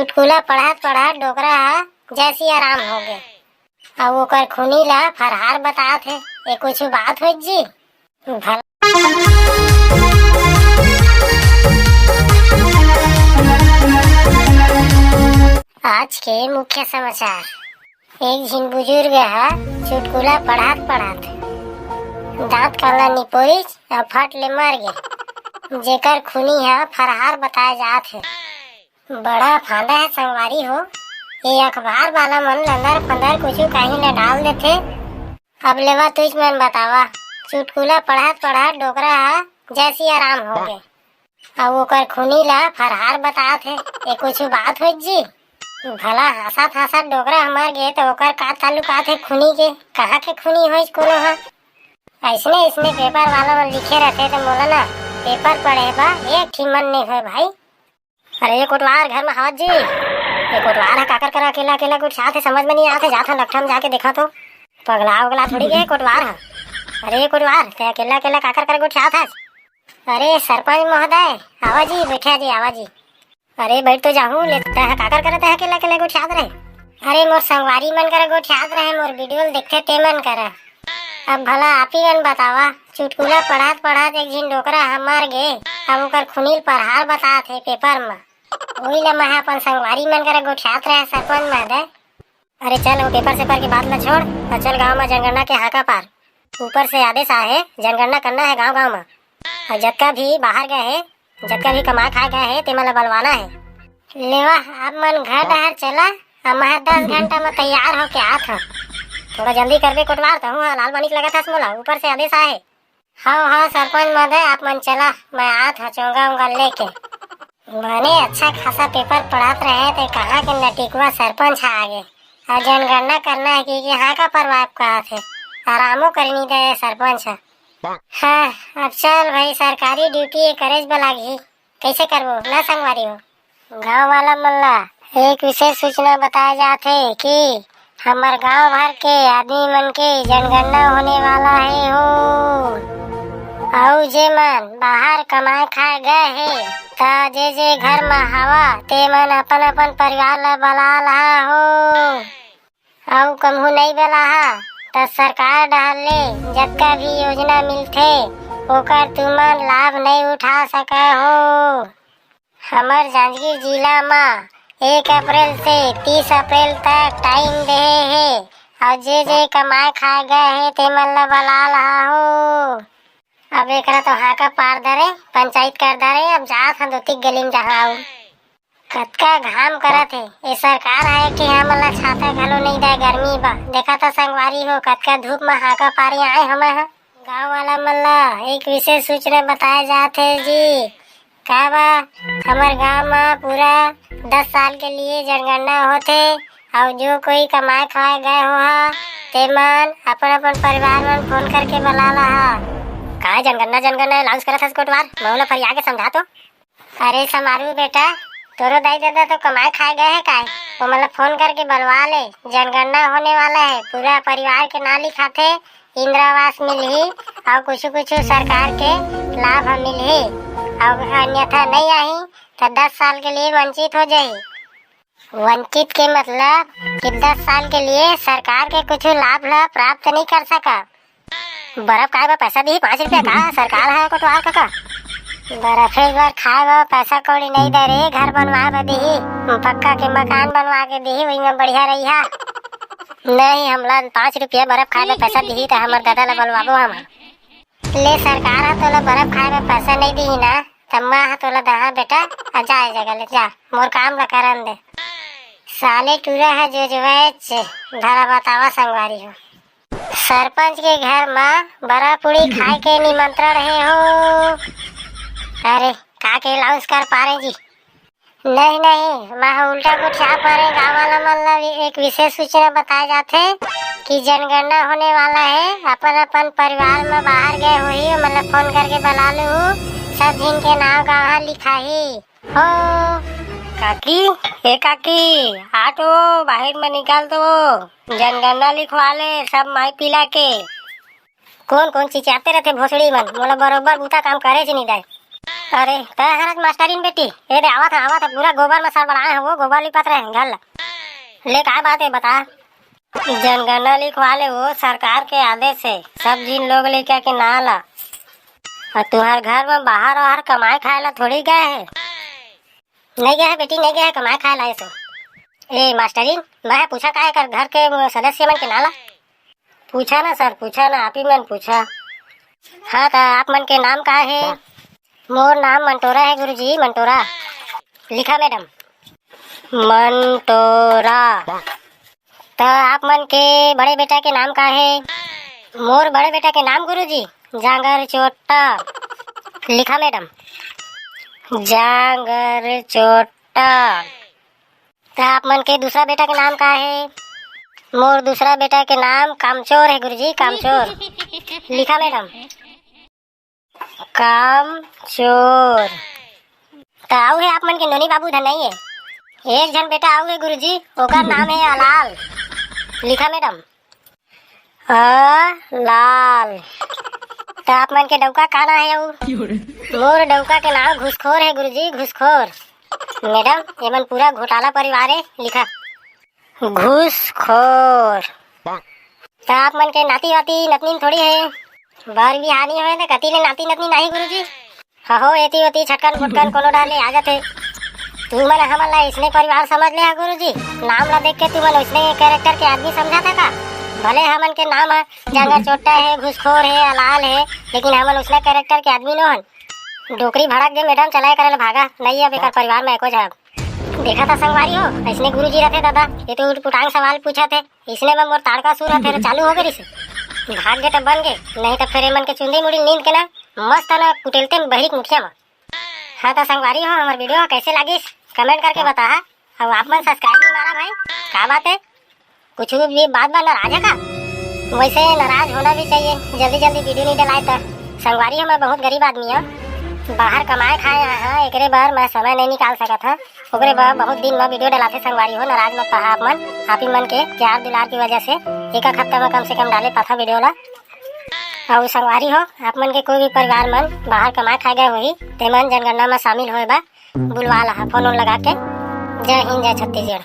चुटकुला पढ़त पढ़त डोकरा ह जैसी आराम हो गए। अब ओकर खूनी ला फरहार बतात है। ये कुछ बात हो जी भला। आज के मुख्य समाचार। एक झिन बुजुर्ग है चुटकुला पढ़त पढ़त दांत काला निपोरिच और फट ले मर गए। जेकर खूनी है फरहार बताया जात है। बड़ा फांदा है संगवारी हो। ये अखबार वाला मन लंदर फंदर कुछ कहीं न डाल देते। अब लेवा तुझ मन बतावा। चुटकुला पढ़त पढ़त डोकरा है जैसी आराम हो गए। अब ओकर खूनी ला फरहार बतात है। ये कुछ बात हो जी भला। हंसत हंसत डोकरा मर गए तो ओकर का ताल्लुकात है खूनी के। कहाँ के खूनी हो कोनो है। ऐसने इसने पेपर वाला मन लिखे रहते तो मोला ना पेपर पढ़े बा एक ठीक मन नहीं है भाई। अरे ये कोटवार घर में हावत जी। ये कोटवार है काकर करा अकेला अकेला कुछ साथ है समझ में नहीं आते। जाता लखम जाके देखा तो पगला उगला थोड़ी गए कोटवार है। अरे ये कोटवार ते अकेला अकेला काकर कर कुछ साथ है। अरे सरपंच महोदय आवा जी बैठा जी आवा जी। अरे बैठ तो जाऊँ लेता है काकर करते है अकेला अकेला कुछ याद रहे। अरे मोर संगवारी मन करे कुछ याद रहे मोर वीडियो देखते ते मन करे। अब भला आप ही मन बतावा। चुटकुला पढ़त पढ़त एक झिन डोकरा हम मर गए। अब ओकर खूनील फरहार बतात है पेपर में। वही ला मैं अपन संगवारी मन करे गोठियात रहे सरपंच महोदय। अरे चल वो पेपर सेपर की बात ला छोड़ और चल गांव में जनगणना के हाका पार। ऊपर से आदेश आए है जनगणना करना है गांव गांव में। और जतका भी बाहर गए है जतका भी कमा खा गए है ते मन ला बलवाना है। लेवा अब मन घर डहर चला। अब मैं 10 घंटा में तैयार होके आत हूँ। थोड़ा जल्दी कर दे कोटवार तो हूँ लाल बानिक लगा था मोला। ऊपर से आदेश आए। हाँ सरपंच महोदय आप मन चला मैं आत हूँ चोंगा उंगा लेके। मैंने अच्छा खासा पेपर पढ़ात रहे थे कहाँ के नटिकवा सरपंच आगे। और जनगणना करना है कि यहाँ का परवाह कहा थे। आरामो करनी दे सरपंच है। हाँ अब चल भाई सरकारी ड्यूटी करेज बलागी। कैसे करबो ना संगवारी हो। गांव वाला मल्ला एक विशेष सूचना बताया जाते कि हमार गांव भर के आदमी मन के जनगणना होने वाला है हो। और जे मन बाहर कमाए खाए गए है ता जे घर में हवा ते मन अपन अपन परिवार ला बुला लहा हो। और कमहू नहीं बला तो सरकार डहर ले जतका भी योजना मिलथे ओकर तुमन लाभ नहीं उठा सके हो। हमर जांजगीर जिला में 1 अप्रैल से 30 अप्रैल तक टाइम दे है। और जे कमाए खाए गए है ते मन ला बुला लहा हो। अब एक तो हाका पार दरे पंचायत कर दरे। अब जात हम दोती गली में जहाँ कतका घाम करत है। ये सरकार है कि हमला छाता घलो नहीं दे गर्मी बा। देखा था संगवारी हो कतका धूप में हाका पारी आए हमें है। गाँव वाला मल्ला एक विशेष सूचना बताया जाते है जी। का बा हमारे गाँव में पूरा 10 साल के लिए जनगणना होते। और जो कोई कमाए खाए गए हो ते मन अपन अपन परिवार मन फोन करके बुला लहा। का जनगणना लाउंस करत हस कोटवार मौला फरिया के समझा तो। अरे समारू बेटा तोरो दाई दादा तो कमाए खाए गए है काय। तो मतलब फोन करके बुलवा ले जनगणना होने वाला है। पूरा परिवार के नाम लिखाथे इंदिरा आवास मिलही और कुछ सरकार के लाभ मिलही। और अन्यथा नहीं आई तो 10 साल के लिए वंचित हो जाही। वंचित के मतलब कि 10 साल के लिए सरकार के कुछ लाभ ला प्राप्त नहीं कर सका। बर्फ खाए बा पैसा दी 5 रुपया का सरकार है कोटवार का। बर्फ बार खाए बा पैसा कौड़ी नहीं दे रही। घर बनवा के दी पक्का के मकान बनवा के दी वही में बढ़िया रही है। नहीं हमला 5 रुपया बर्फ खाए में पैसा दी तो हमार दादा ला बलवाबो हम ले। सरकार है तोला बर्फ खाए में पैसा नहीं दी ना तब मैं तोला दहा बेटा जाए जगह ले जा मोर काम ला करन दे। साले टूरा है जो धरा बतावा संगवारी हो। सरपंच के घर में बड़ा पूड़ी खाए के निमंत्रण है हो। अरे का के लाउंस कर पा रहे जी। नहीं मैं उल्टा कुछ आ पा रहे। गाँव वाला मतलब एक विशेष सूचना बताए जाते कि जनगणना होने वाला है। अपन अपन परिवार में बाहर गए हुई मतलब फोन करके बुला लू। सब दिन के नाम कहाँ लिखा ही हो। काकी ए काकी आटो बाहर में निकाल दो जनगणना लिखवा ले सब माई पिला के। कौन चीज आते रहते भोसड़ी मन मोला बरोबर बूता काम करे नहीं दे। अरे तहरत मास्टरीन बेटी ए दे आवा था पूरा गोबर में सर बनाए हैं वो गोबर लिपत रहे घर ले का बात है बता। जनगणना लिखवाले वो सरकार के आदेश से सब जिन लोग लेके के ना ला और तुम्हारे घर में बाहर और कमाए खाए ला थोड़ी गए है। नहीं गया है बेटी नहीं गया है कमाए खाए ला ऐसे। ए मास्टरीन मैं पूछा का है कर घर के सदस्य मन के नाला पूछा ना सर पूछा ना आप ही मन पूछा। हाँ तो आप मन के नाम का है। मोर नाम मंटोरा है गुरुजी मंटोरा। लिखा मैडम मंटोरा। तो आप मन के बड़े बेटा के नाम का है। मोर बड़े बेटा के नाम गुरुजी जांगर चोटा। लिखा मैडम जांगर चोटा। तो आप मन के दूसरा बेटा के नाम का है। मोर दूसरा बेटा के नाम कामचोर है गुरुजी कामचोर। लिखा मैडम कामचोर। तो आऊ है आप मन के नोनी बाबू धन नहीं है। एक जन बेटा आऊ है गुरुजी ओका नाम है अलाल। लिखा मैडम लाल। तो आप मन के डौका का ना है आऊ। मोर डौका के नाम घुसखोर है गुरुजी घुसखोर। मैडम ये मन पूरा घोटाला परिवार है। लिखा घूसखोर। तो आप मन के नाती वाती नतनी थोड़ी है बार भी हानि होए तो कती ले नाती नतनी नहीं गुरुजी। हो एती होती छटकन फुटकन कोनो डाले आ जाते। तू मन हमन ला इसने परिवार समझ ले है गुरुजी। नाम ला देख के तू मन इसने कैरेक्टर के आदमी समझा था का। भले हमन के नाम है जांगर चोटा है घुसखोर है अलाल है लेकिन हमन उसने कैरेक्टर के आदमी नो हन। डोकरी भड़क दे मैडम चलाए करे भागा नहीं अब एक परिवार में एको जाब। देखा था संगवारी हो इसने गुरुजी रहते दादा ये तो उठपुटांग सवाल पूछा थे इसने में मोर ताड़का सुर थे चालू हो गई से भाग गए तब बन गए नहीं तो फिर मन के चुंदी मुड़ी नींद के ना मस्त ना कुटेलते बहरीक मुठिया में। हाँ तो संगवारी हो हमारे वीडियो कैसे लगी कमेंट करके बता। और आप मन सब्सक्राइब नहीं मारा भाई क्या बात है कुछ भी बात बा नाराज है का। वैसे नाराज होना भी चाहिए जल्दी जल्दी वीडियो नहीं डलाए तो। संगवारी हो मैं बहुत गरीब आदमी है बाहर कमाए खाए हाँ एकरे बार मैं समय नहीं निकाल सका था ओकरे बार बहुत दिन में वीडियो डलाते संगवारी हो नाराज मत पहा आप ही मन के प्यार दुलार की वजह से एक हफ्ता में कम से कम डाले पाथा वीडियो ला। और संगवारी हो आप मन के कोई भी परिवार मन बाहर कमाए खाए गए हुई ते मन जनगणना में शामिल होए बा बुलवा ला फोन लगा के। जय हिंद जय छत्तीसगढ़।